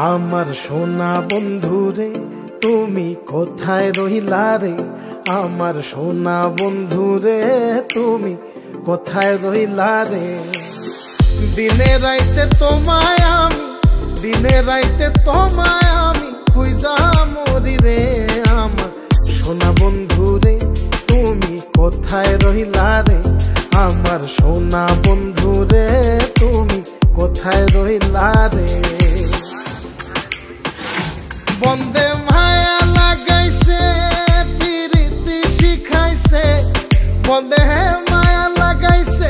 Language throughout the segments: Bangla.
আমার সোনা বন্ধুরে তুমি কোথায় রইলা রে, আমার সোনা বন্ধুরে তুমি কোথায় রইলা রে। দিনে রাইতে তোমায় আমি, দিনে রাইতে তোমায় আমি খুঁজা মরি রে। আমার সোনা বন্ধুরে তুমি কোথায় রইলা রে, আমার সোনা বন্ধুরে তুমি কোথায় রইলা রে। বন্দে মায়া লাগাইছে পিরিতি শিখাইছে, বন্দে মায়া লাগাইছে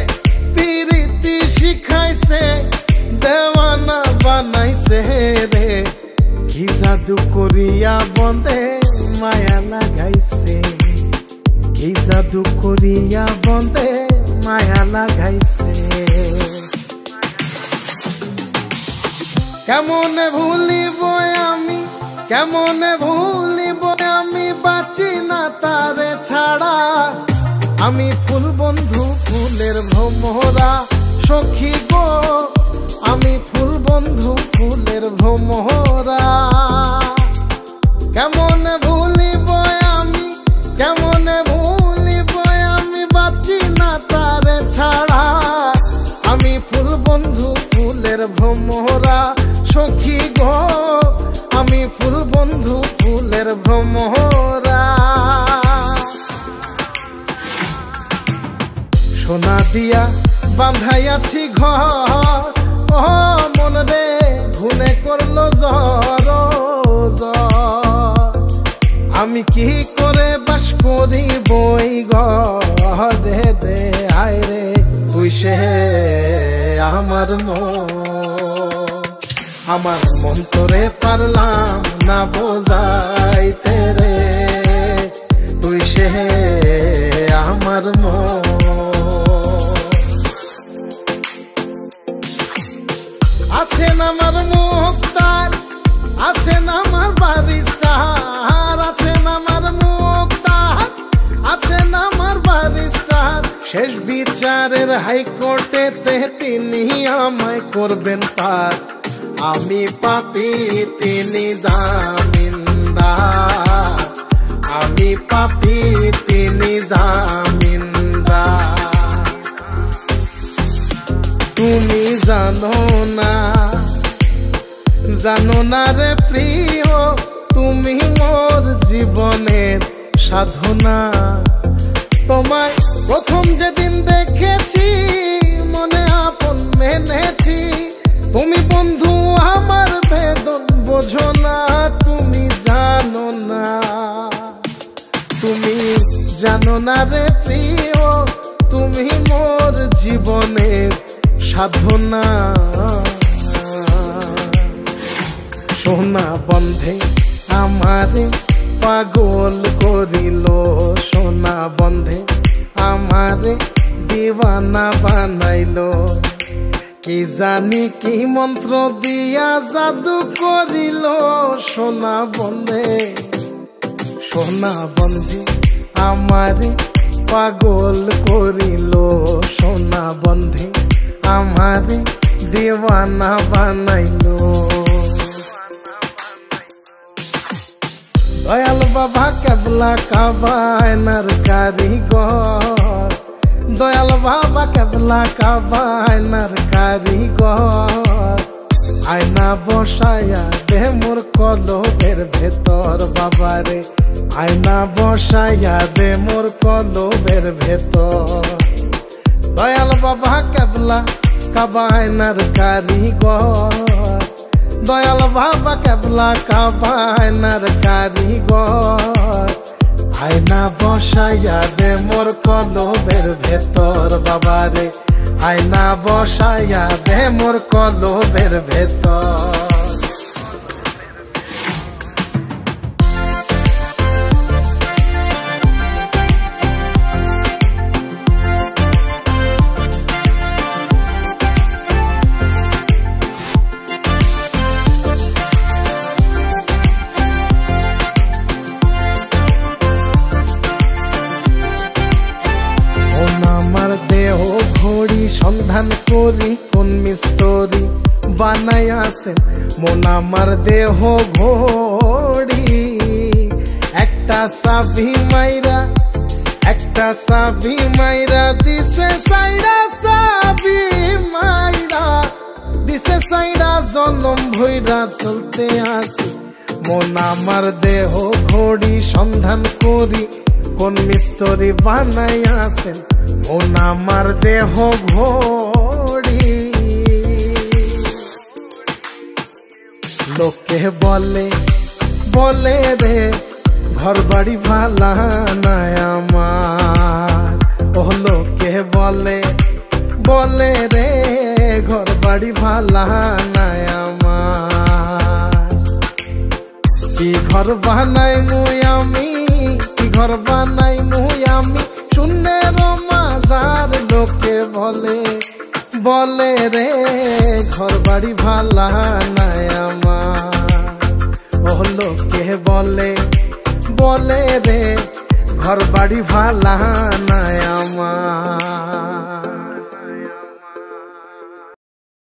পিরিতি শিখাইছে, দেওয়ানা বানাইছে রে। কি জাদু করিয়া বন্দে মায়া লাগাইছে, কি জাদু করিয়া বন্দে মায়া লাগাইছে। কেমনে ভুলিব আমি, কেমনে ভুলিব আমি, বাঁচি না তারে ছাড়া। আমি ফুল বন্ধু ফুলের ভ্রমরা সখী গো, আমি ফুল বন্ধু ফুলের ভ্রমরা। কেমনে ভুলিব আমি, কেমনে ভুলিব আমি, বাঁচি না তারে ছাড়া। আমি ফুল বন্ধু ফুলের ভ্রমরা সখী গো, আমি ফুল বন্ধু ফুলের ভ্রমরা। সোনা দিয়া বাঁধাইয়াছি ঘর, ও মন রে ঘুনে করলো জ্বর জ্বর। আমি কি করে বাস করি বই ঘরে রে, আয় রে তুই সে আমার মন। আমার মন তোরে পারলাম না বোঝাইতে রে, তুই সে আমার মন। আছেন আমার মুক্তার, আছেন আমার বারিস্টার, আছেন আমার মুক্তার, আছেন আমার বারিস্টার। শেষ বিচারের হাইকোর্টেতে তিনি আমায় করবেন পার। আমি পাপী তিনি জামিনদার, আমি পাপী তিনি জামিনদার। তুমি জানো না, জানো না রে প্রিয়, তুমি মোর জীবনের সাধনা। তোমায় প্রথম যেদিন দেখেছি মনে আপন মেনেছি। তুমি বন্ধু আমার বেদন বোঝো না, তুমি জানো না, তুমি জানো না রে প্রিয়, তুমি মোর জীবনের সাধনা। সোনা বন্ধে আমারে পাগল করিল, সোনা বন্ধে আমারে দিওয়ানা বানাইলো। কি জানি কি মন্ত্র দিয়া জাদু করিল সোনা বন্ধে, সোনা বন্ধে আমারে পাগল করিল, সোনা বন্ধে আমারে দিওয়ানা বানাইলো। দয়াল বাবা কেবলা কাবায়নার কারিগর, দয়াল বাবা কেবলা কাবায়নার কারিগর। আয়না বসায়া দে মোর কলবের ভেতর বাবারে, আয়না বসায়া দে মোর কলবের ভেতর। দয়াল বাবা কেবলা কাবায়নার কারিগর, দয়াল বাবা কেবলা কাবায়নার কারিগর। আয়না বসাইয়া দে মোর কলবের ভেতর বাবারে, আয়না বসাইয়া দে মোর কলবের ভেতর। সন্ধান করি কোন মিস্তরি বানা বানাইয়াছেন মন আমার দেহ ঘড়ি একটা চাবি মাইরা দিছে সাইরা চাবি মাইরা দিছে সাইরা জনম ভইরা চলতে আসি মন আমার দেহ ঘড়ি সন্ধান করি কোন মিস্ত্রি বানাইয়াছেন মন আমার দেহ ঘড়ি লোকে বলে রে ঘর বাড়ি ভালা নাই আমার ও লোকে বলে রে ঘর বাড়ি ভালা নাই আমার কি ঘর বানাই আমি শূন্যের মাঝার লোকে বলে রে ঘর বাড়ি ভালা নাই আমার ও লোকে বলে রে ঘর বাড়ি ভালা নাই আমার